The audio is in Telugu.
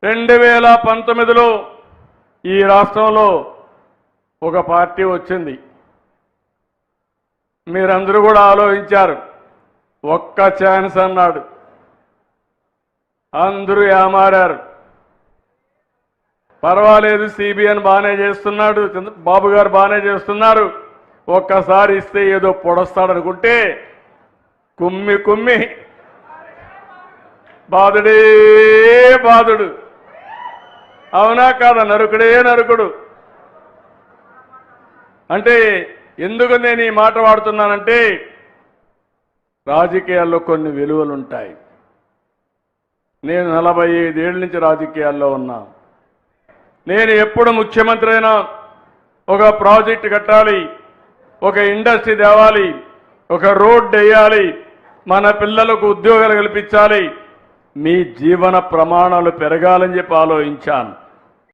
2019లో ఈ రాష్ట్రంలో ఒక పార్టీ వచ్చింది. మీరందరూ కూడా ఆలోచించారు. ఒక్క ఛాన్స్ అన్నాడు. అందరూ ఏమారారు. పర్వాలేదు, సిబిఎన్ బాగానే చేస్తున్నాడు, బాబు గారు బాగానే చేస్తున్నారు, ఒక్కసారి ఇస్తే ఏదో పొడస్తాడనుకుంటే కుమ్మి కుమ్మి బాధుడే బాధుడు. అవునా కాదా? నరుకుడే నరుకుడు. అంటే ఎందుకు నేను ఈ మాట వాడుతున్నానంటే, రాజకీయాల్లో కొన్ని విలువలు ఉంటాయి. నేను 45 ఏళ్ళ నుంచి రాజకీయాల్లో ఉన్నా. నేను ఎప్పుడు ముఖ్యమంత్రి అయినా ఒక ప్రాజెక్టు కట్టాలి, ఒక ఇండస్ట్రీ తేవాలి, ఒక రోడ్ వేయాలి, మన పిల్లలకు ఉద్యోగాలు కల్పించాలి, మీ జీవన ప్రమాణాలు పెరగాలని చెప్పి ఆలోచించాను.